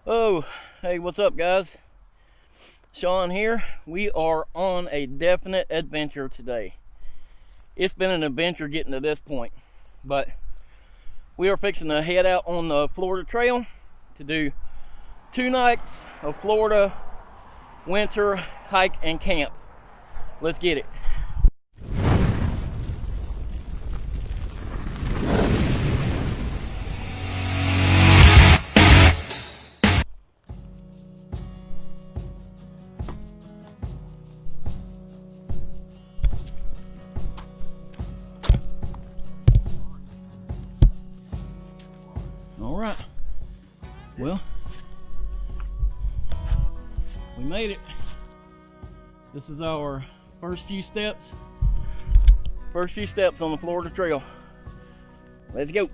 Oh, hey, what's up, guys? Sean here. We are on a definite adventure today. It's been an adventure getting to this point, but we are fixing to head out on the Florida Trail to do 2 nights of Florida winter hike and camp. Let's get it. All right, well, we made it. This is our first few steps on the Florida Trail. Let's go.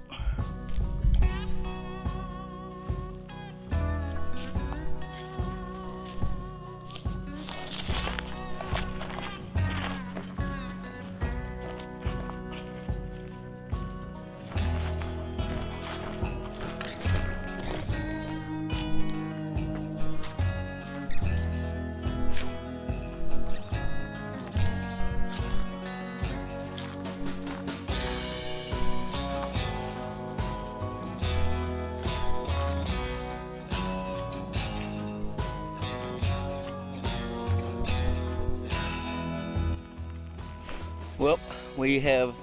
Well, we have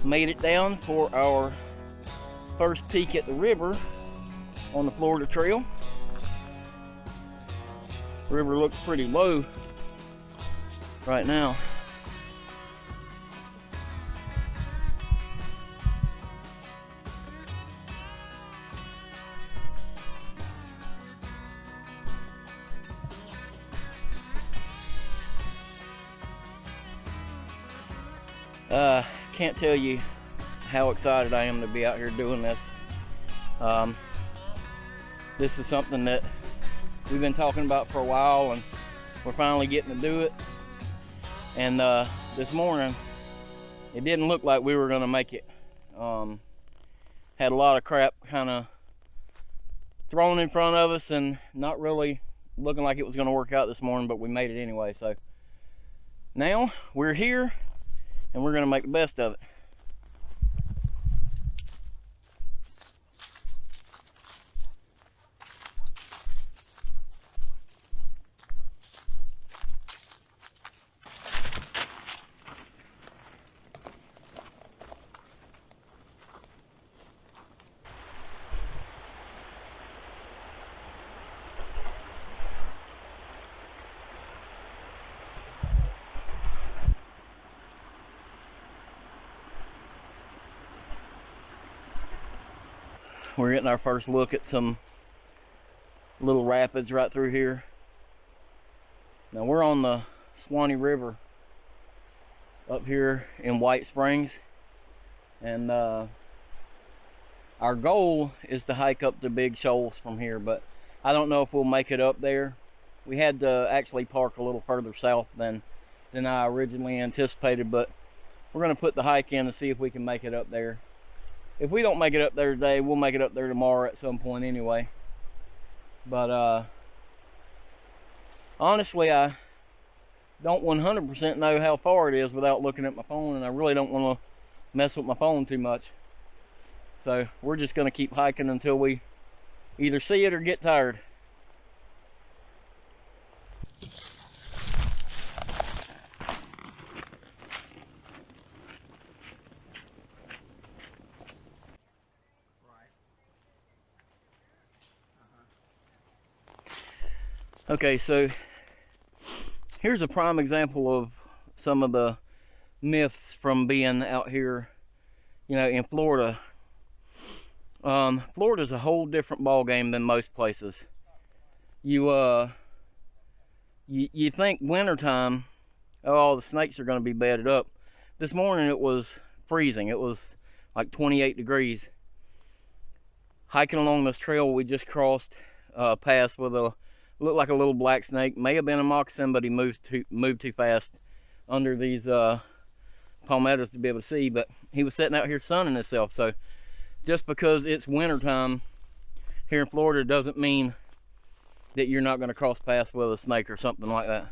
made it down for our first peek at the river on the Florida Trail. The river looks pretty low right now. Can't tell you how excited I am to be out here doing this. This is something that we've been talking about for a while, and we're finally getting to do it. And this morning, it didn't look like we were going to make it. Had a lot of crap kind of thrown in front of us and not really looking like it was going to work out this morning, but we made it anyway. So now we're here, and we're going to make the best of it. We're getting our first look at some little rapids right through here. Now we're on the Suwanne River up here in White Springs, and our goal is to hike up to Big Shoals from here, but I don't know if we'll make it up there. We had to actually park a little further south than I originally anticipated, but we're going to put the hike in to see if we can make it up there. If we don't make it up there today, we'll make it up there tomorrow at some point anyway. But honestly, I don't 100% know how far it is without looking at my phone, and I really don't want to mess with my phone too much. So we're just going to keep hiking until we either see it or get tired. Okay, so here's a prime example of some of the myths from being out here, you know, in Florida. Florida's a whole different ball game than most places. You think wintertime, oh, the snakes are going to be bedded up. This morning it was freezing. It was like 28 degrees. Hiking along this trail we just crossed past with a looked like a little black snake. May have been a moccasin, but he moved too fast under these palmettos to be able to see. But he was sitting out here sunning himself. So just because it's wintertime here in Florida doesn't mean that you're not going to cross paths with a snake or something like that.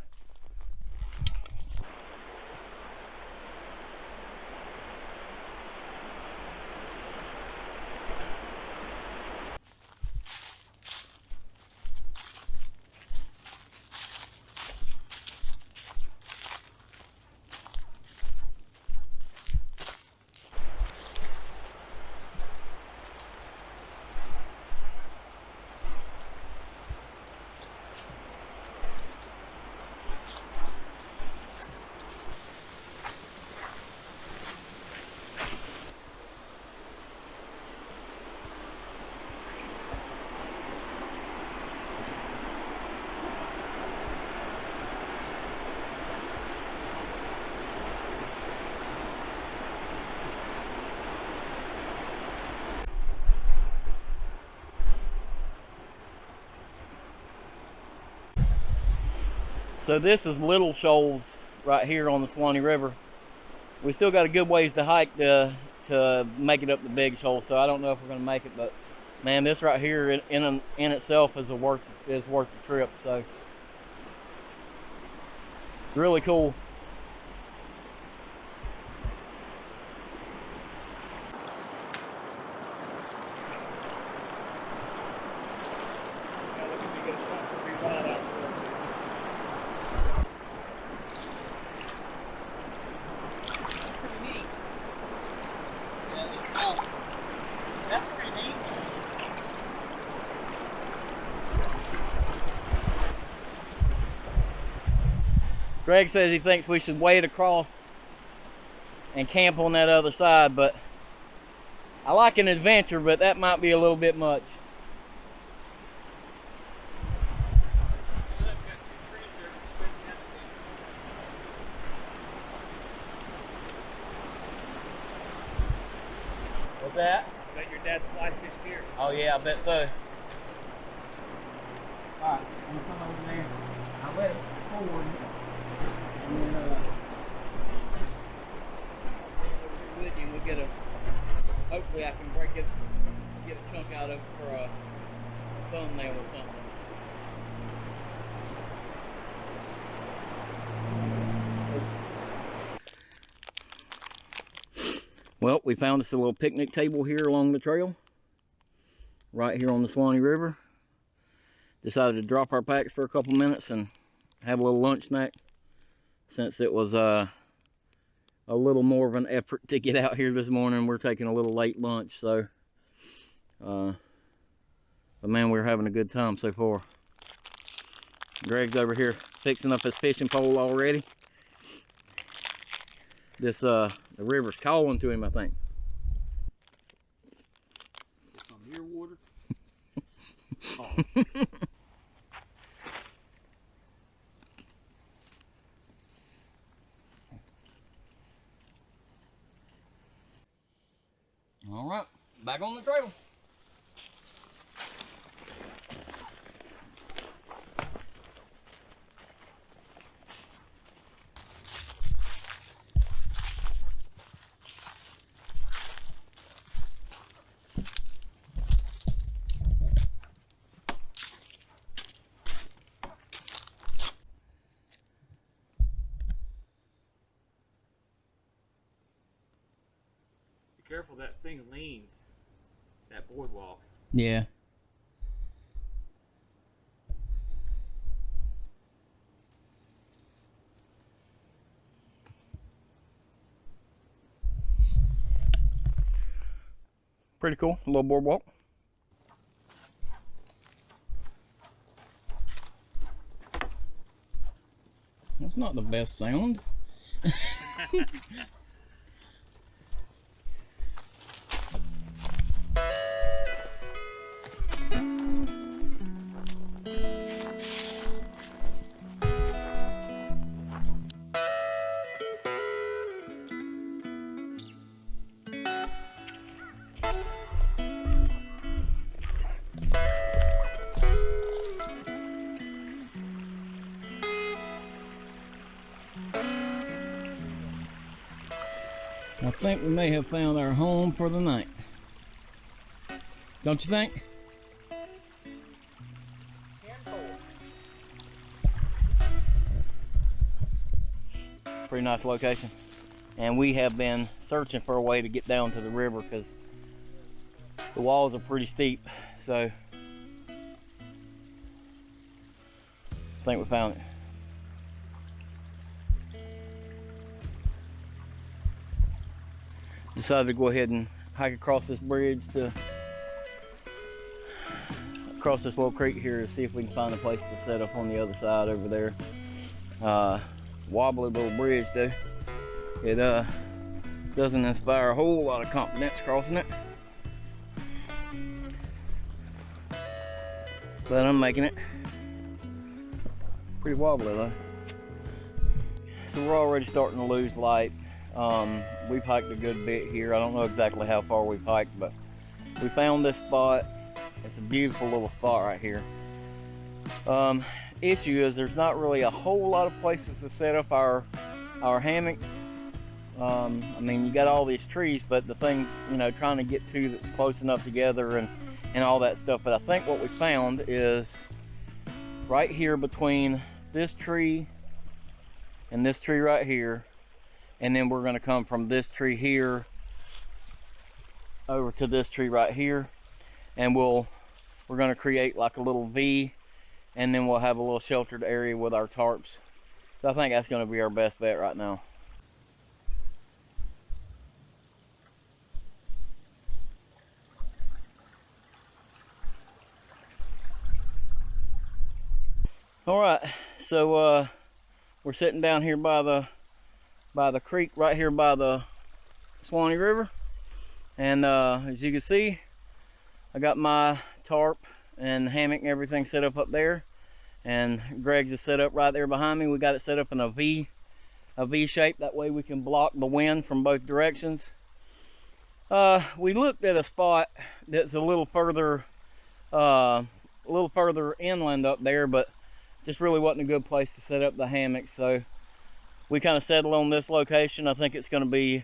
So this is Little Shoals right here on the Suwanne River. We still got a good ways to hike to make it up the Big Shoals, so I don't know if we're going to make it, but man, this right here in itself is worth the trip. So really cool. That's pretty neat. Greg says he thinks we should wade across and camp on that other side, but I like an adventure, but that might be a little bit much. What's that? I bet your dad's fly fish here. Oh yeah, I bet so. Alright, I'm gonna come over there. I'll let it forward. And then with you, we'll get a, hopefully I can break it, get a chunk out of it for a thumbnail or something. Well, we found us a little picnic table here along the trail, right here on the Suwanne River. Decided to drop our packs for a couple minutes and have a little lunch snack, since it was a little more of an effort to get out here this morning. We're taking a little late lunch, so but man, we're having a good time so far. Greg's over here fixing up his fishing pole already. This the river's calling to him, I think. Some mere water. Oh. All right, back on the trail. Careful, that thing leans. That boardwalk. Yeah. Pretty cool, a little boardwalk. That's not the best sound. I think we may have found our home for the night. Don't you think? Pretty nice location. And we have been searching for a way to get down to the river because the walls are pretty steep. So I think we found it. Decided to go ahead and hike across this bridge to across this little creek here to see if we can find a place to set up on the other side over there. Wobbly little bridge though. It doesn't inspire a whole lot of confidence crossing it, but I'm making it. Pretty wobbly though. So we're already starting to lose light. We've hiked a good bit here. I don't know exactly how far we've hiked, but we found this spot. It's a beautiful little spot right here. Issue is there's not really a whole lot of places to set up our hammocks. I mean, you got all these trees, but the thing, you know, trying to get two that's close enough together and all that stuff. But I think what we found is right here between this tree and this tree right here, and then we're going to come from this tree here over to this tree right here, and we're going to create like a little V, and then we'll have a little sheltered area with our tarps. So I think that's going to be our best bet right now. All right, so we're sitting down here by the creek, right here by the Suwanne River, and as you can see, I got my tarp and hammock and everything set up there, and Greg's is set up right there behind me. We got it set up in a V shape, that way we can block the wind from both directions. We looked at a spot that's a little further inland up there, but just really wasn't a good place to set up the hammock, so we kind of settled on this location. I think it's going to be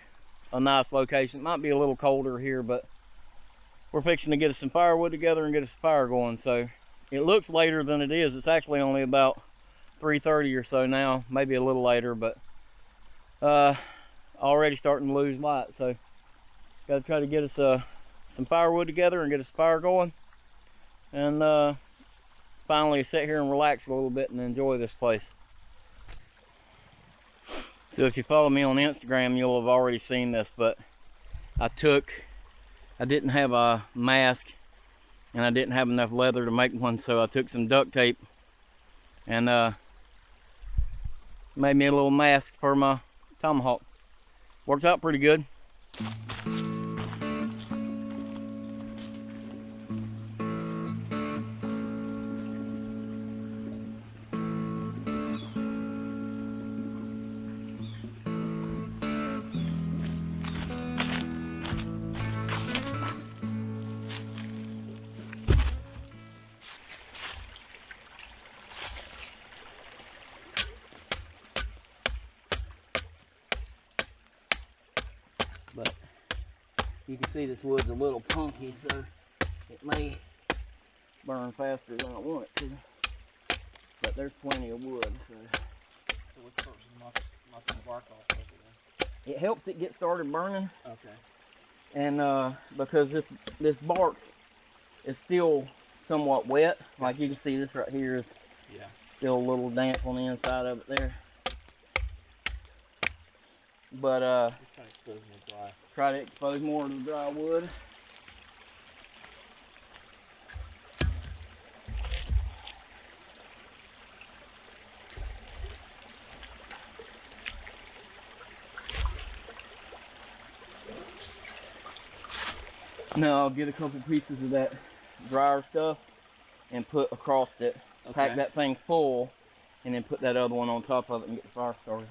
a nice location. It might be a little colder here, but we're fixing to get us some firewood together and get us a fire going. So it looks later than it is. It's actually only about 3:30 or so now, maybe a little later, but already starting to lose light. So got to try to get us some firewood together and get us a fire going, and finally sit here and relax a little bit and enjoy this place. So if you follow me on Instagram, you'll have already seen this, but I didn't have a mask and I didn't have enough leather to make one, so I took some duct tape and made me a little mask for my tomahawk. Worked out pretty good. But you can see this wood's a little punky, so it may burn faster than I want it to. But there's plenty of wood, so let's start some bark off of it then. It helps it get started burning. Okay. And because this bark is still somewhat wet, like you can see, this right here is still a little damp on the inside of it there. But try to expose more of the dry wood. Now I'll get a couple pieces of that drier stuff and put across it. Okay. Pack that thing full and then put that other one on top of it and get the fire started.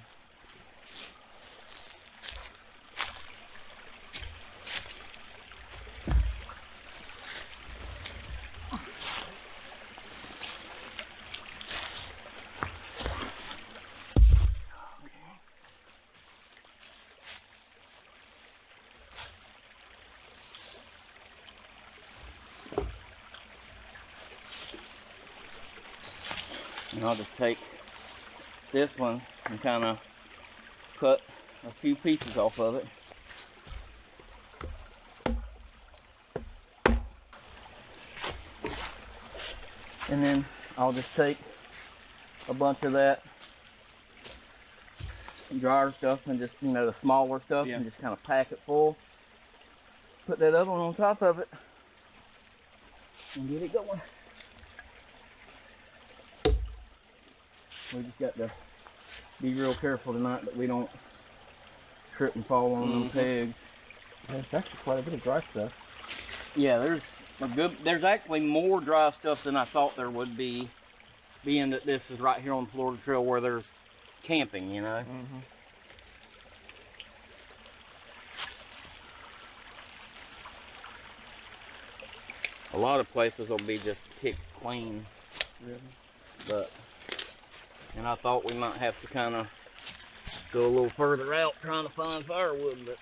And I'll just take this one and kind of cut a few pieces off of it. And then I'll just take a bunch of that drier stuff and just, you know, the smaller stuff, and just kind of pack it full. Put that other one on top of it and get it going. We just got to be real careful tonight that we don't trip and fall on them pegs. Yeah, it's actually quite a bit of dry stuff. Yeah, there's actually more dry stuff than I thought there would be, being that this is right here on the Florida Trail where there's camping, you know. A lot of places will be just picked clean, and I thought we might have to kind of go a little further out trying to find firewood, but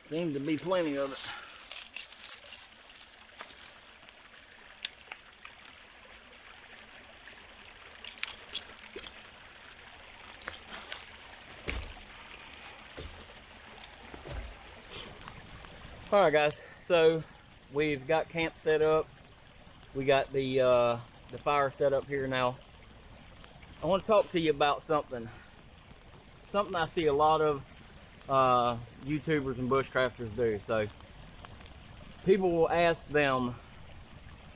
seems to be plenty of it. All right, guys. So we've got camp set up. We got the fire set up here now. I want to talk to you about something I see a lot of YouTubers and bushcrafters do. So people will ask them,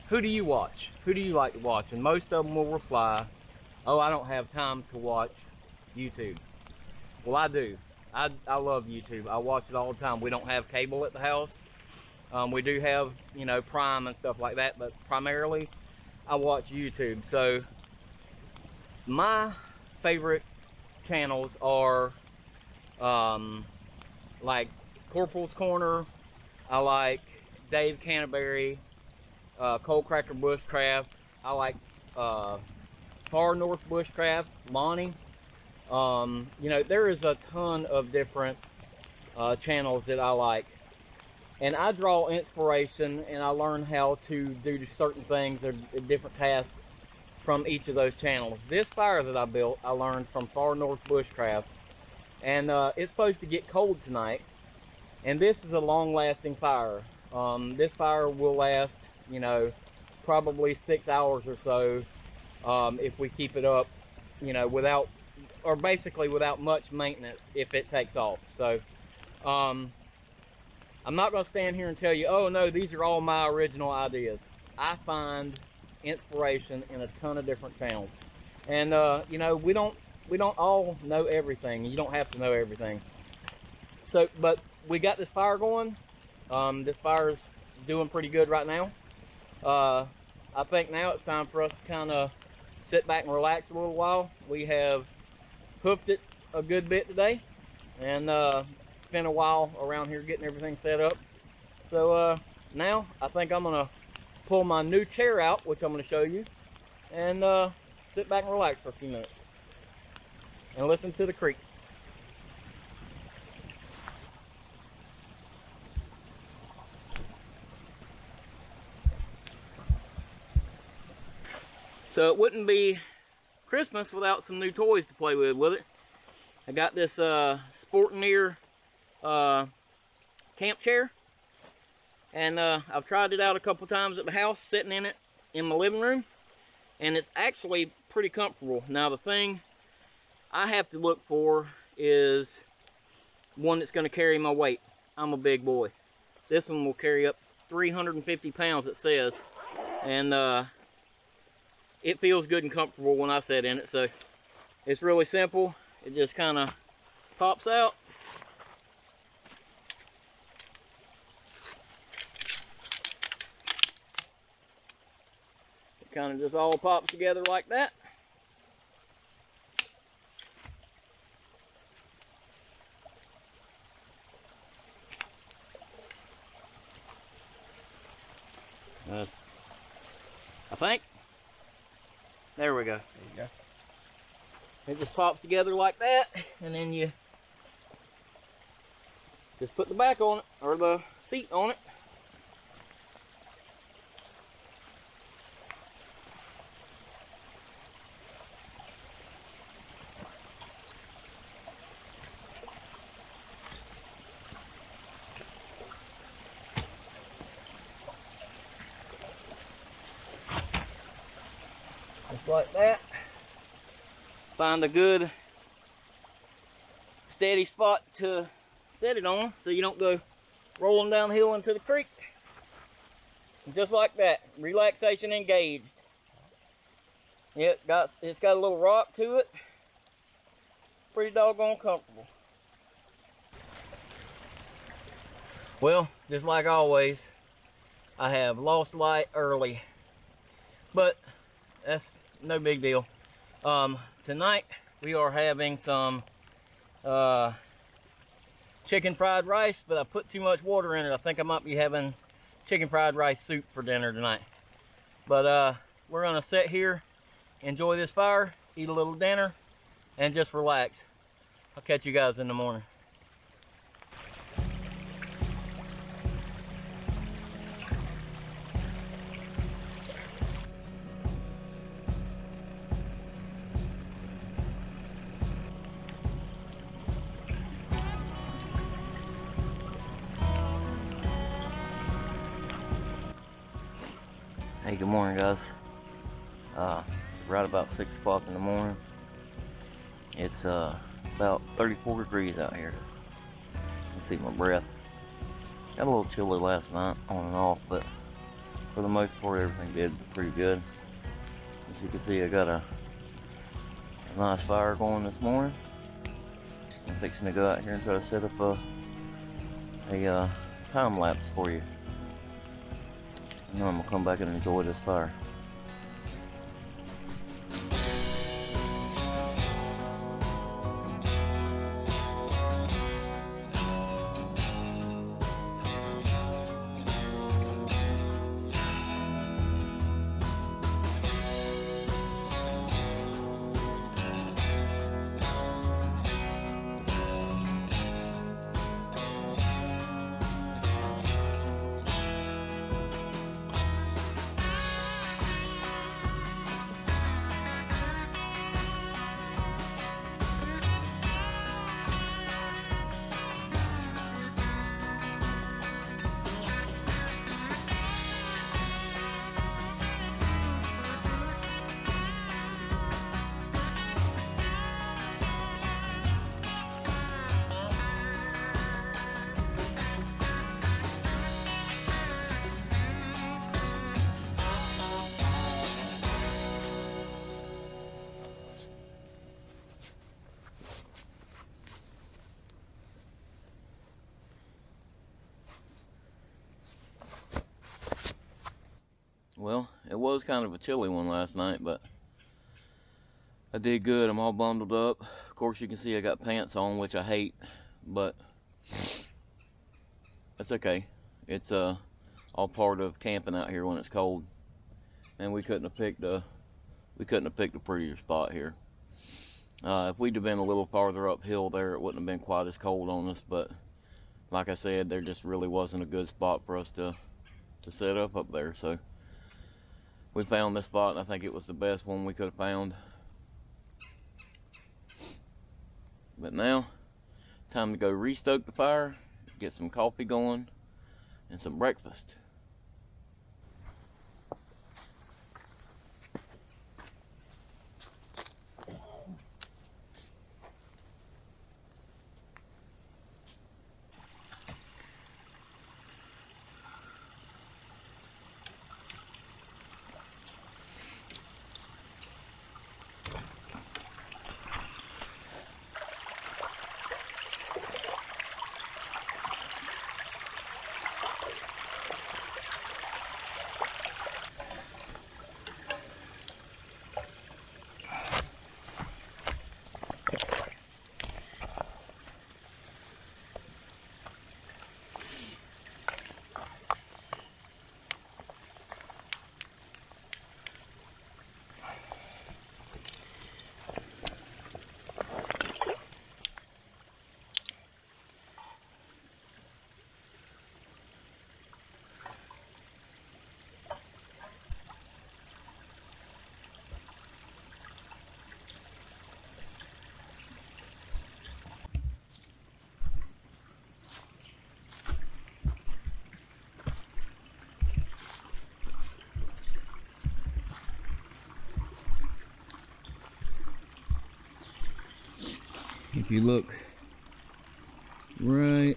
who do you watch? Who do you like to watch? And most of them will reply, oh, I don't have time to watch YouTube. Well, I do. I love YouTube. I watch it all the time. We don't have cable at the house. We do have, you know, Prime and stuff like that, but primarily I watch YouTube. So my favorite channels are like Corporal's Corner. I like Dave Canterbury, Cold Cracker Bushcraft. I like Far North Bushcraft, Lonnie. You know, there is a ton of different channels that I like, and I draw inspiration and I learn how to do certain things or different tasks from each of those channels. This fire that I built, I learned from Far North Bushcraft, and it's supposed to get cold tonight, and this is a long-lasting fire. This fire will last, you know, probably 6 hours or so if we keep it up, you know, without, or basically without much maintenance if it takes off. So I'm not going to stand here and tell you, oh no, these are all my original ideas. I find inspiration in a ton of different channels, and you know, we don't all know everything. You don't have to know everything. So, but we got this fire going. This fire is doing pretty good right now. I think now it's time for us to kind of sit back and relax a little while. We have hoofed it a good bit today, and spent a while around here getting everything set up. So now I think I'm gonna pull my new chair out, which I'm gonna show you, and sit back and relax for a few minutes and listen to the creek. So it wouldn't be Christmas without some new toys to play with it. I got this Suwanne camp chair, and I've tried it out a couple times at the house, sitting in it in my living room, and it's actually pretty comfortable. Now the thing I have to look for is one that's going to carry my weight. I'm a big boy. This one will carry up 350 pounds, it says, and it feels good and comfortable when I sit in it. So it's really simple. It just kind of pops out. It kind of just all pops together like that. I think. There we go. There you go. It just pops together like that, and then you just put the back on it, or the seat on it. Just like that. Find a good steady spot to set it on so you don't go rolling downhill into the creek. Just like that. Relaxation engaged. Yeah, it's got a little rock to it. Pretty doggone comfortable. Well, just like always, I have lost light early, but that's no big deal. Tonight we are having some chicken fried rice, but I put too much water in it. I think I might be having chicken fried rice soup for dinner tonight. But we're gonna sit here, enjoy this fire, eat a little dinner, and just relax. I'll catch you guys in the morning. Hey, good morning, guys. Right about 6 o'clock in the morning. It's about 34 degrees out here. You can see my breath. Got a little chilly last night, on and off, but for the most part, everything did pretty good. As you can see, I got a nice fire going this morning. I'm fixing to go out here and try to set up a time lapse for you. And then I'm gonna come back and enjoy this fire. Well, it was kind of a chilly one last night, but I did good. I'm all bundled up. Of course, you can see I got pants on, which I hate, but that's okay. It's all part of camping out here when it's cold, and we couldn't have picked a prettier spot here. If we'd have been a little farther uphill there, it wouldn't have been quite as cold on us, but like I said, there just really wasn't a good spot for us to set up there, so we found this spot, and I think it was the best one we could have found. But now, time to go restoke the fire, get some coffee going, and some breakfast. If you look right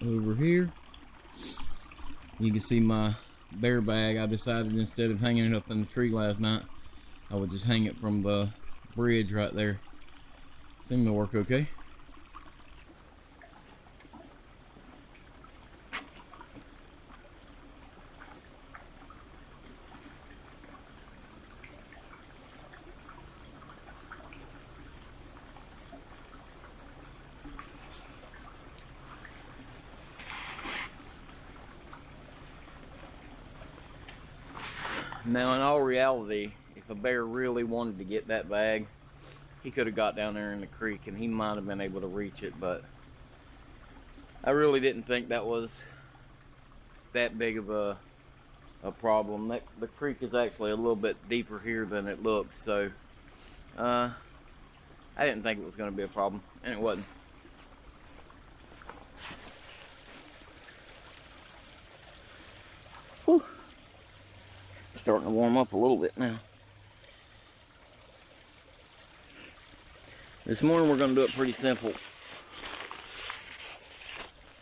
over here, you can see my bear bag. I decided instead of hanging it up in the tree last night, I would just hang it from the bridge right there. Seemed to work okay. Now, in all reality, if a bear really wanted to get that bag, he could have got down there in the creek and he might have been able to reach it, but I really didn't think that was that big of a problem. The creek is actually a little bit deeper here than it looks, so I didn't think it was going to be a problem, and it wasn't. Whew. Starting to warm up a little bit now. This morning we're going to do it pretty simple.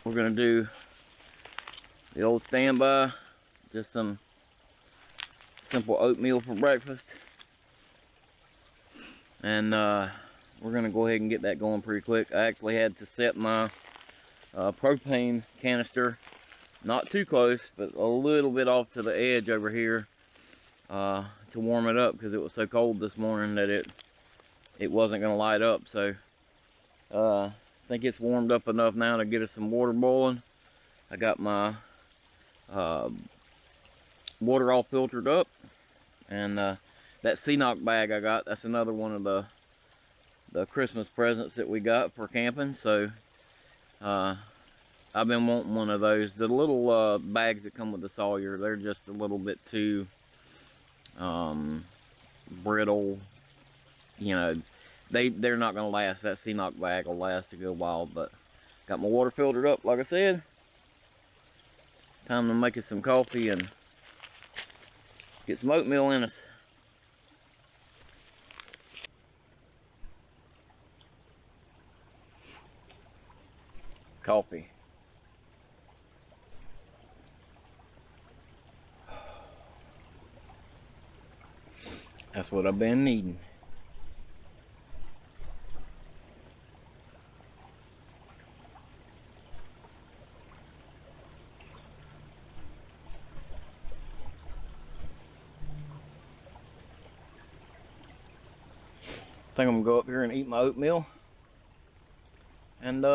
We're going to do the old standby, just some simple oatmeal for breakfast. And we're going to go ahead and get that going pretty quick. I actually had to set my propane canister not too close, but a little bit off to the edge over here to warm it up, because it was so cold this morning that it wasn't going to light up. So I think it's warmed up enough now to get us some water boiling. I got my water all filtered up, and that Seanock bag I got, that's another one of the Christmas presents that we got for camping. So I've been wanting one of those. The little bags that come with the Sawyer, they're just a little bit too brittle. You know, they're not going to last. That Seanock bag will last a good while. But got my water filtered up, like I said. Time to make us some coffee and get some oatmeal in us. Coffee. That's what I've been needing. I think I'm gonna go up here and eat my oatmeal and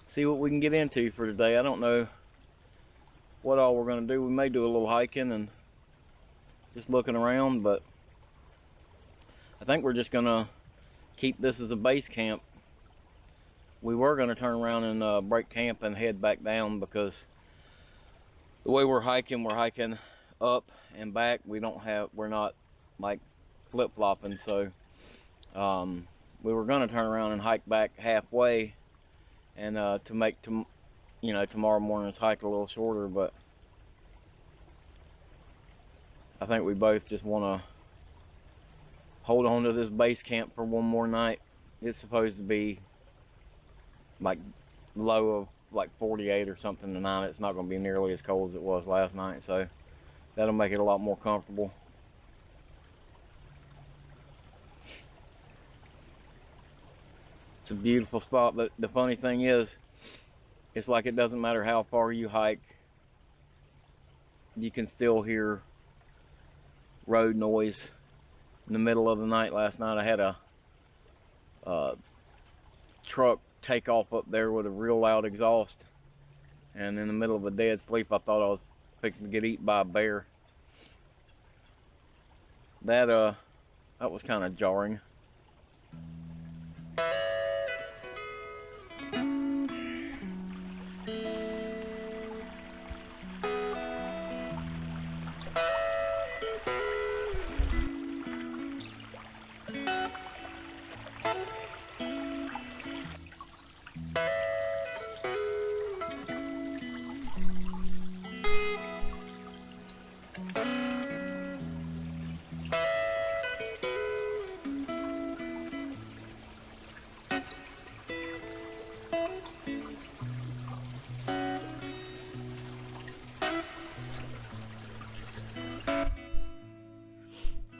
see what we can get into for today. I don't know what all we're gonna do. We may do a little hiking and just looking around, but I think we're just gonna keep this as a base camp. We were gonna turn around and break camp and head back down, because the way we're hiking up and back. We're not like flip-flopping, so we were gonna turn around and hike back halfway, and to make tomorrow morning's hike a little shorter. But I think we both just want to hold on to this base camp for one more night. It's supposed to be like low of like 48 or something tonight. It's not going to be nearly as cold as it was last night, so that'll make it a lot more comfortable. It's a beautiful spot, but the funny thing is, it's like it doesn't matter how far you hike, you can still hear road noise. In the middle of the night last night, I had a truck take off up there with a real loud exhaust, and in the middle of a dead sleep, I thought I was fixing to get eaten by a bear. That was kind of jarring.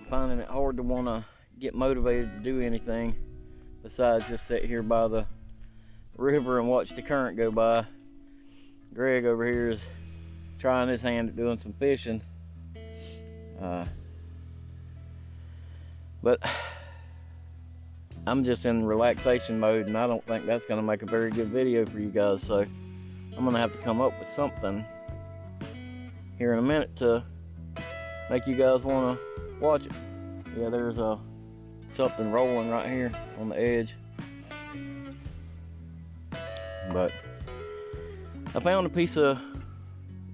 finding it hard to want to get motivated to do anything besides just sit here by the river and watch the current go by. Greg over here is trying his hand at doing some fishing. But I'm just in relaxation mode, and I don't think that's going to make a very good video for you guys, so I'm going to have to come up with something here in a minute to make you guys want to watch it. Yeah, there's something rolling right here on the edge. But I found a piece of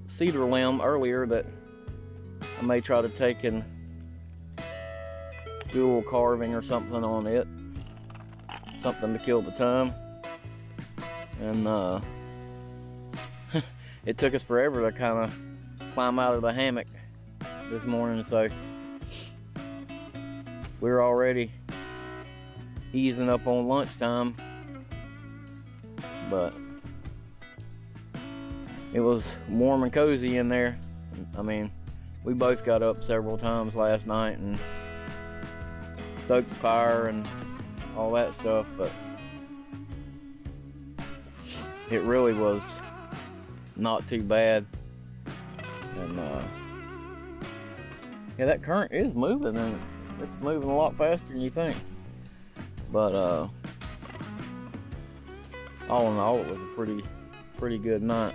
cedar limb earlier that I may try to take and do a little carving or something on it. Something to kill the time. And it took us forever to kind of climb out of the hammock this morning, so we're already easing up on lunchtime. But it was warm and cozy in there. I mean, we both got up several times last night and stoked the fire and all that stuff, but it really was not too bad. And yeah, that current is moving, and it's moving a lot faster than you think. But all in all, it was a pretty good night.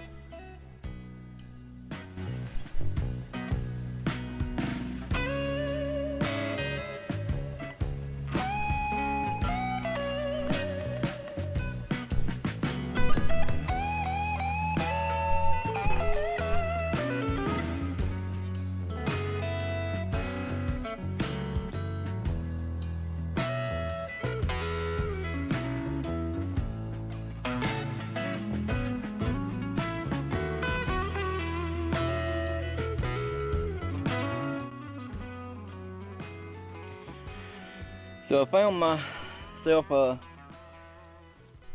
So I found myself a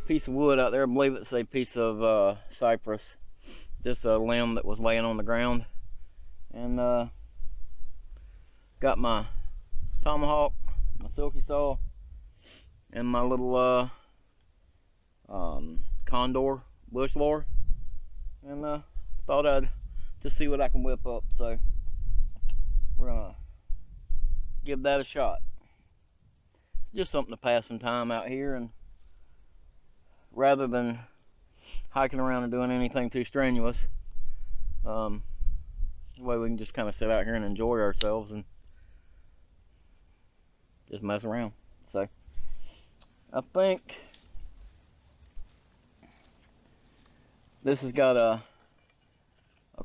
piece of wood out there. I believe it's a piece of cypress. Just a limb that was laying on the ground. And got my tomahawk, my silky saw, and my little condor bush lore. And thought I'd just see what I can whip up. So we're gonna give that a shot. Just something to pass some time out here, and rather than hiking around and doing anything too strenuous, the way we can just kind of sit out here and enjoy ourselves and just mess around. So I think this has got a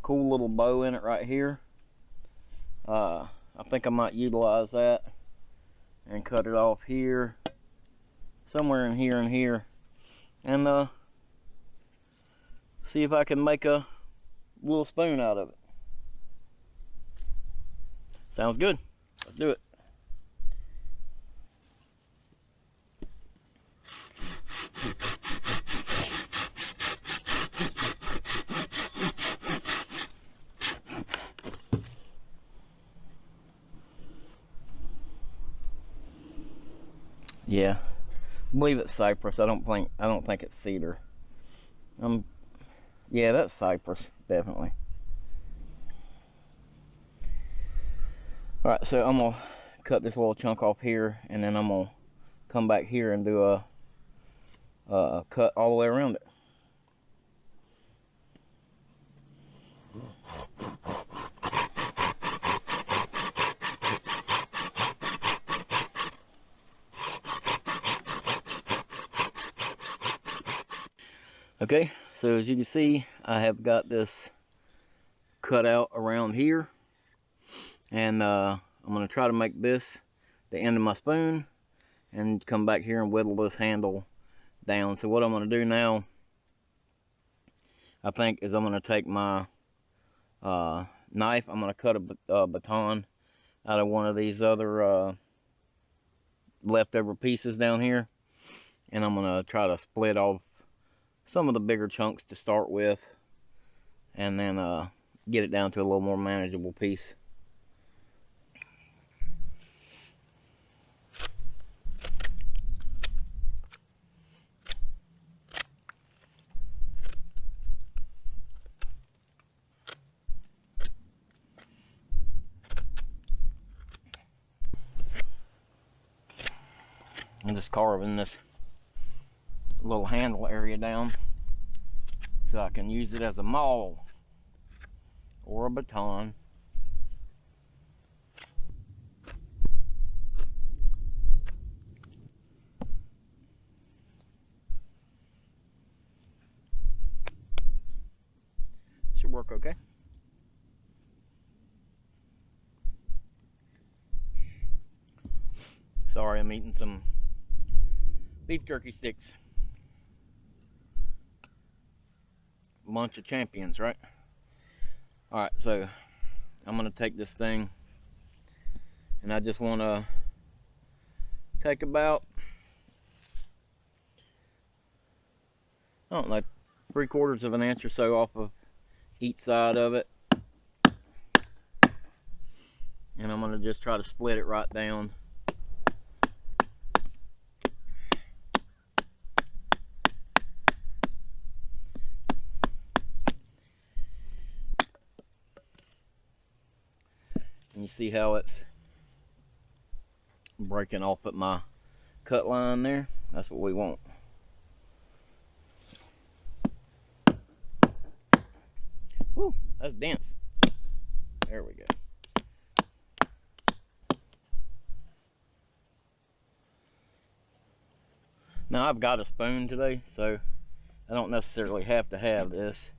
cool little bow in it right here. I think I might utilize that and cut it off here, somewhere in here and here, and see if I can make a little spoon out of it. Sounds good. Let's do it. Yeah, I believe it's cypress. I don't think it's cedar. Yeah, that's cypress, definitely. All right, so I'm gonna cut this little chunk off here, and then I'm gonna come back here and do a cut all the way around it. Okay, so as you can see, I have got this cut out around here, and I'm going to try to make this the end of my spoon and come back here and whittle this handle down. So what I'm going to do now, I think, is I'm going to take my knife. I'm going to cut a baton out of one of these other leftover pieces down here, and I'm going to try to split off some of the bigger chunks to start with, and then get it down to a little more manageable piece. I'm just carving this little handle area down so I can use it as a maul or a baton. Should work okay. Sorry, I'm eating some beef jerky sticks. Bunch of champions, right? Alright, so I'm gonna take this thing and I just want to take about, I don't know, 3/4 of an inch or so off of each side of it, and I'm gonna just try to split it right down. And you see how it's breaking off at my cut line there? That's what we want. Woo, that's dense. There we go. Now I've got a spoon today, so I don't necessarily have to have this.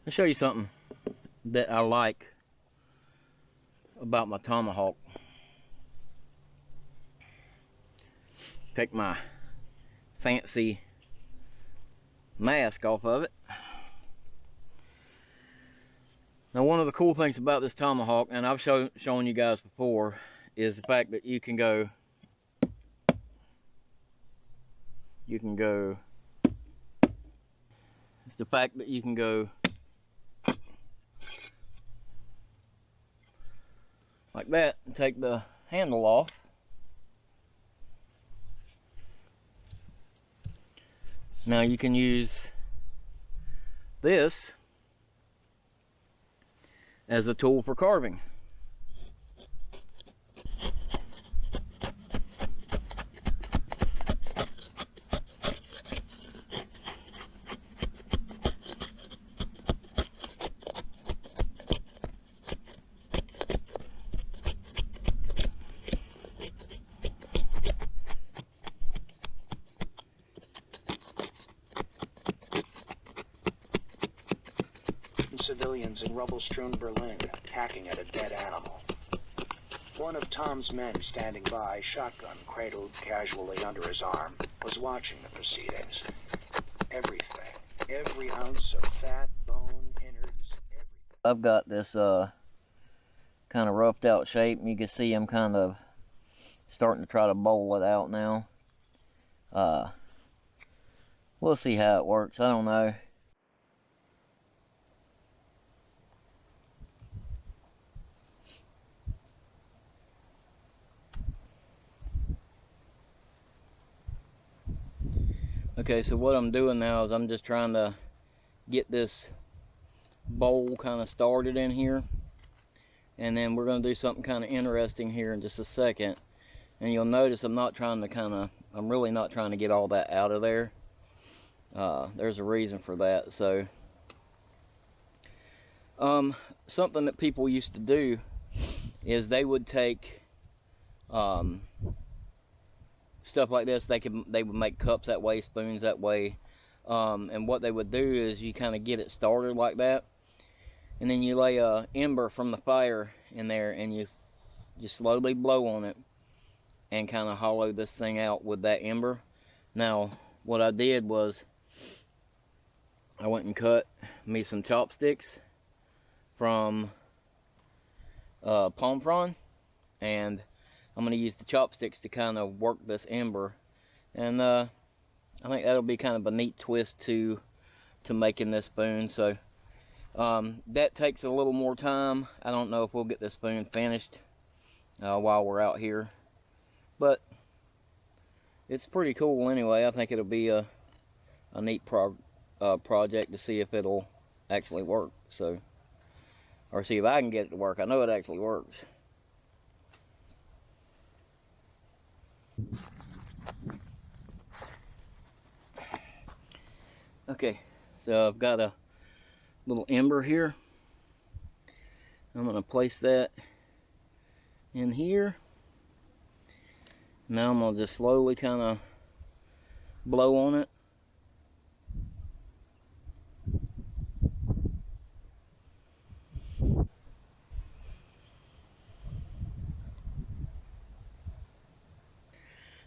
I'll show you something that I like about my tomahawk. Take my fancy mask off of it. Now, one of the cool things about this tomahawk, and I've shown you guys before, is the fact that you can go it's the fact that you can go like that and take the handle off. Now you can use this as a tool for carving. Civilians in rubble-strewn Berlin, hacking at a dead animal. One of Tom's men standing by, shotgun cradled casually under his arm, was watching the proceedings. Everything, every ounce of fat, bone, innards, everything. I've got this kind of roughed out shape, and you can see I'm kind of starting to try to bowl it out now. We'll see how it works. I don't know. Okay, so what I'm doing now is I'm just trying to get this bowl kind of started in here, and then we're going to do something kind of interesting here in just a second. And you'll notice I'm really not trying to get all that out of there. There's a reason for that. So something that people used to do is they would take stuff like this. They would make cups that way, spoons that way, and what they would do is you kind of get it started like that, and then you lay a ember from the fire in there, and you just slowly blow on it and kind of hollow this thing out with that ember. Now what I did was I went and cut me some chopsticks from palm frond, and I'm going to use the chopsticks to kind of work this ember. And I I think that'll be kind of a neat twist to making this spoon. So that takes a little more time. I don't know if we'll get this spoon finished while we're out here, but it's pretty cool anyway. I think it'll be a neat project to see if it'll actually work. So, or see if I can get it to work. I know it actually works. Okay, so I've got a little ember here. I'm going to place that in here. Now I'm going to just slowly kind of blow on it.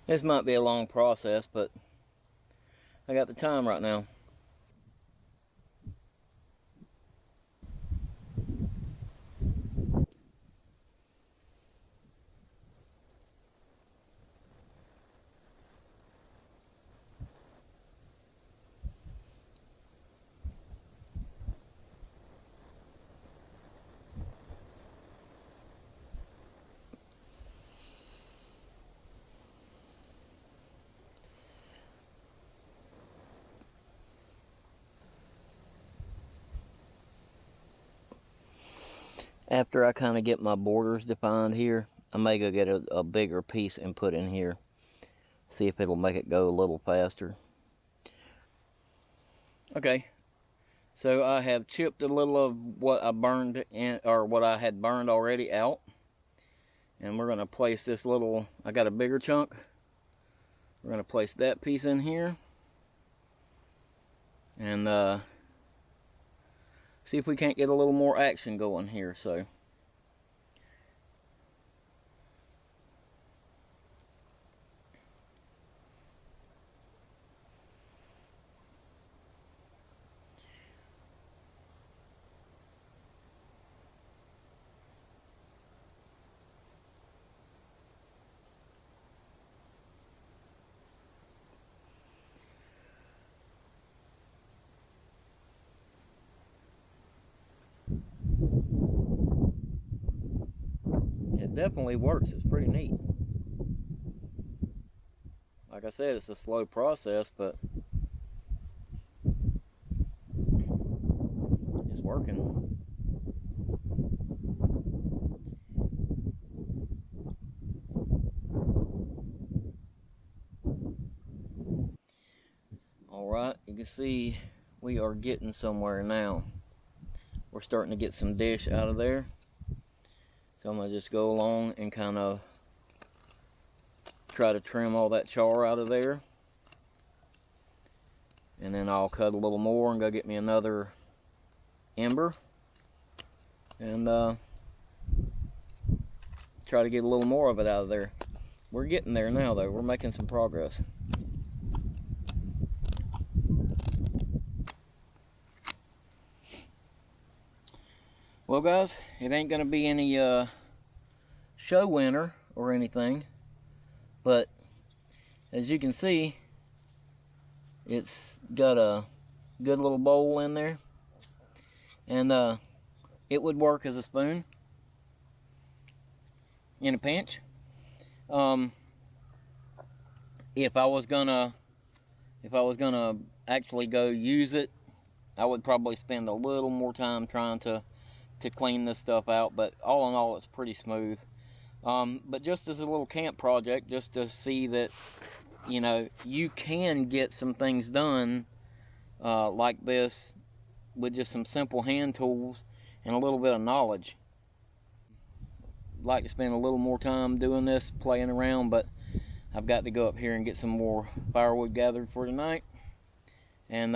This might be a long process, but I got the time right now. After I kind of get my borders defined here, I may go get a bigger piece and put in here. See if it'll make it go a little faster. Okay, so I have chipped a little of what I burned in, or what I had burned already out. And we're going to place this little, I got a bigger chunk. We're going to place that piece in here. And see if we can't get a little more action going here. So it definitely works. It's pretty neat. Like I said, it's a slow process, but it's working. Alright, you can see we are getting somewhere now. We're starting to get some dish out of there. So I'm going to just go along and kind of try to trim all that char out of there. And then I'll cut a little more and go get me another ember. And try to get a little more of it out of there. We're getting there now though. We're making some progress. Well guys, it ain't gonna be any show winner or anything, but as you can see, it's got a good little bowl in there, and it would work as a spoon in a pinch. If I was gonna actually go use it, I would probably spend a little more time trying to clean this stuff out, but all in all it's pretty smooth. But just as a little camp project, just to see that, you know, you can get some things done like this with just some simple hand tools and a little bit of knowledge. I'd like to spend a little more time doing this, playing around, but I've got to go up here and get some more firewood gathered for tonight. And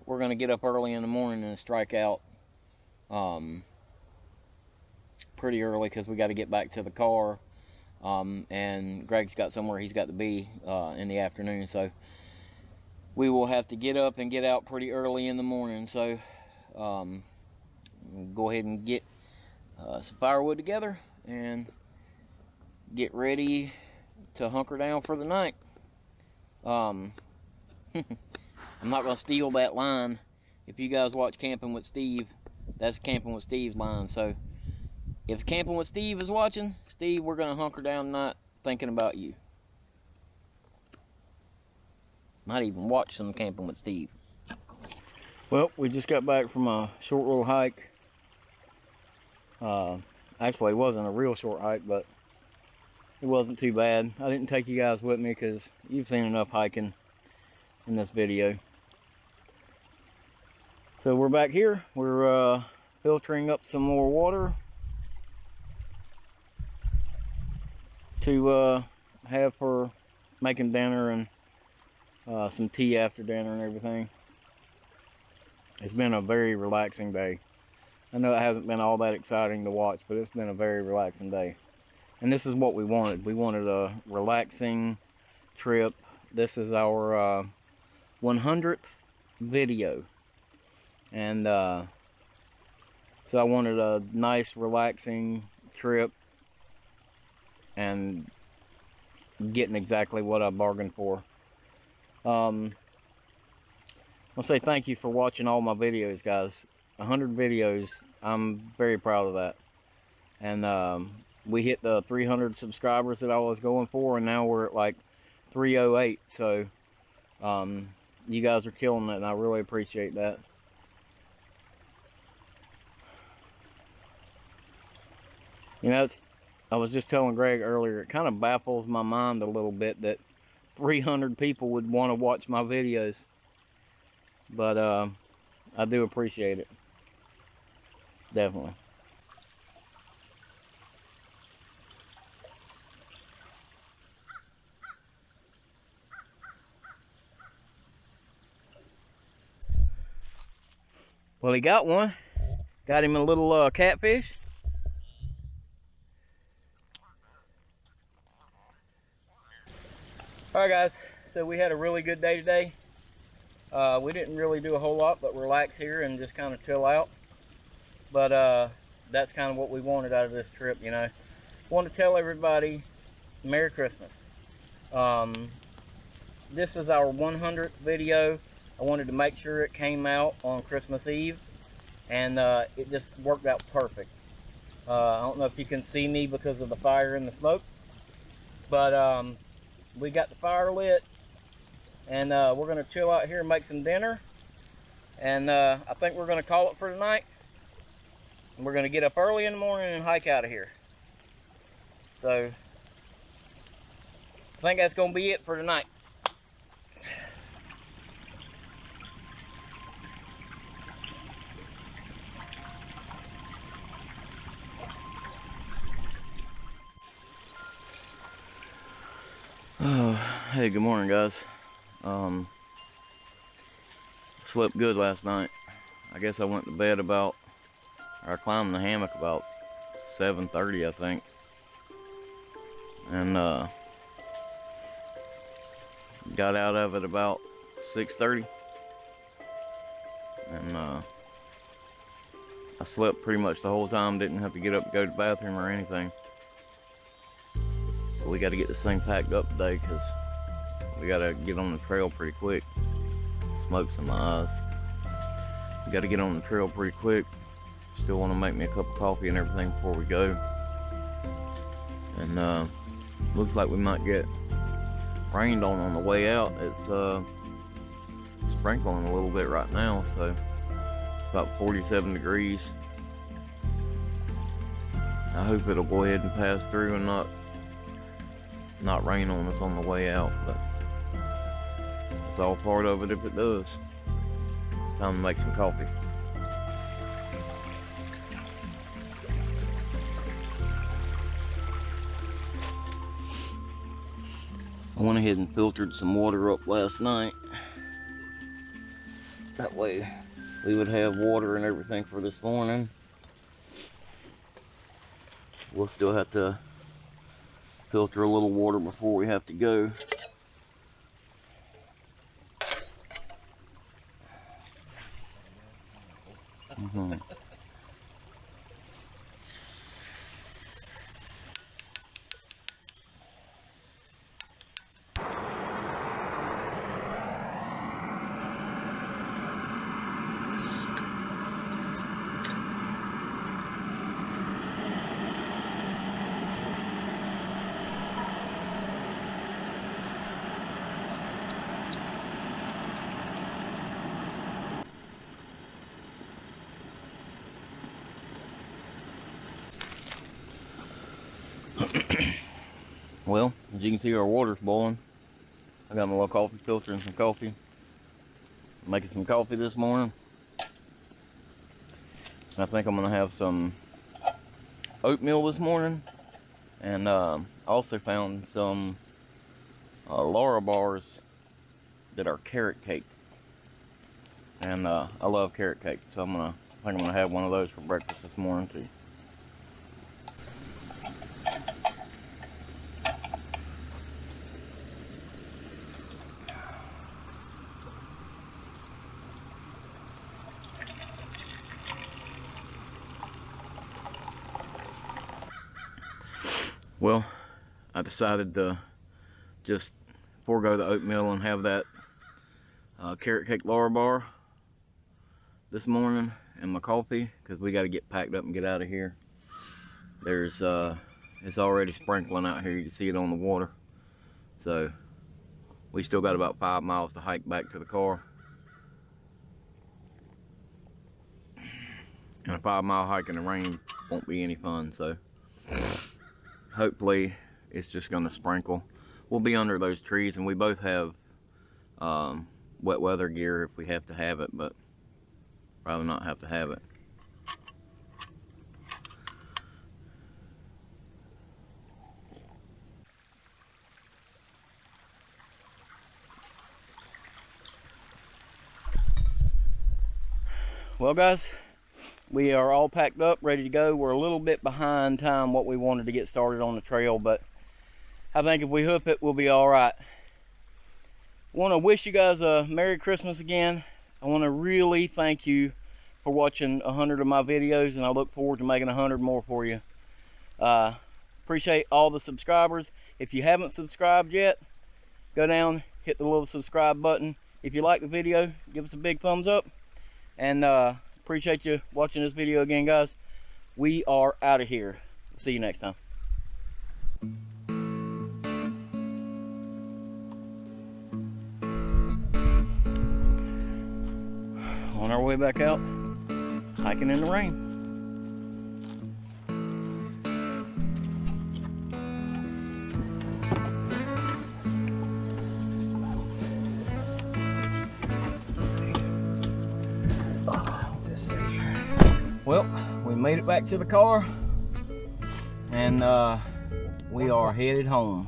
we're going to get up early in the morning and strike out pretty early because we got to get back to the car, and Greg's got somewhere he's got to be in the afternoon, so we will have to get up and get out pretty early in the morning. So we'll go ahead and get some firewood together and get ready to hunker down for the night. I'm not gonna steal that line. If you guys watch Camping with Steve, that's Camping with Steve's line. So if Camping with Steve is watching, Steve, we're gonna hunker down tonight thinking about you. Might even watch some Camping with Steve. Well, we just got back from a short little hike. Actually, it wasn't a real short hike, but it wasn't too bad. I didn't take you guys with me because you've seen enough hiking in this video. So we're back here. We're filtering up some more water to have for making dinner and some tea after dinner and everything. It's been a very relaxing day. I know it hasn't been all that exciting to watch, but it's been a very relaxing day. And this is what we wanted. We wanted a relaxing trip. This is our 100th video. And so I wanted a nice, relaxing trip and getting exactly what I bargained for. I'll say thank you for watching all my videos, guys. 100 videos. I'm very proud of that. And we hit the 300 subscribers that I was going for, and now we're at like 308. So you guys are killing it, and I really appreciate that. You know, I was just telling Greg earlier, it kind of baffles my mind a little bit that 300 people would want to watch my videos. But I do appreciate it. Definitely. Well, he got one. Got him a little catfish. Alright guys, so we had a really good day today. We didn't really do a whole lot but relax here and just kind of chill out. But that's kind of what we wanted out of this trip, you know. Want to tell everybody Merry Christmas. This is our 100th video. I wanted to make sure it came out on Christmas Eve, and it just worked out perfect. I don't know if you can see me because of the fire and the smoke, but we got the fire lit, and we're going to chill out here and make some dinner, and I think we're going to call it for tonight. And we're going to get up early in the morning and hike out of here. So I think that's going to be it for tonight. Oh, hey, good morning, guys. Slept good last night. I guess I went to bed about, or I climbed the hammock about 7:30, I think. And got out of it about 6:30. And I slept pretty much the whole time. Didn't have to get up and go to the bathroom or anything. But we got to get this thing packed up today because we got to get on the trail pretty quick. Smoke's in my eyes. We got to get on the trail pretty quick. Still want to make me a cup of coffee and everything before we go. And looks like we might get rained on the way out. It's sprinkling a little bit right now, so about 47 degrees. I hope it'll go ahead and pass through and not rain on us on the way out, but it's all part of it if it does. Time to make some coffee. I went ahead and filtered some water up last night. That way we would have water and everything for this morning. We'll still have to filter a little water before we have to go. Well, as you can see, our water's boiling. I got my little coffee filter and some coffee. Making some coffee this morning. I think I'm gonna have some oatmeal this morning, and I also found some Laura bars that are carrot cake, and I love carrot cake, so I think I'm gonna have one of those for breakfast this morning too. Well, I decided to just forego the oatmeal and have that carrot cake Laura bar this morning and my coffee, because we got to get packed up and get out of here. It's already sprinkling out here. You can see it on the water. So we still got about 5 miles to hike back to the car. And a 5-mile hike in the rain won't be any fun, so hopefully it's just going to sprinkle. We'll be under those trees, and we both have wet weather gear if we have to have it, but rather not have to have it. Well guys, we are all packed up, ready to go. We're a little bit behind time what we wanted to get started on the trail, but I think if we hoof it, we'll be all right. I want to wish you guys a Merry Christmas again. I want to really thank you for watching 100 of my videos, and I look forward to making 100 more for you. Appreciate all the subscribers. If you haven't subscribed yet, go down, hit the little subscribe button. If you like the video, give us a big thumbs up. And appreciate you watching this video again, guys. We are out of here. See you next time. On our way back out, hiking in the rain. Well, we made it back to the car, and we are headed home.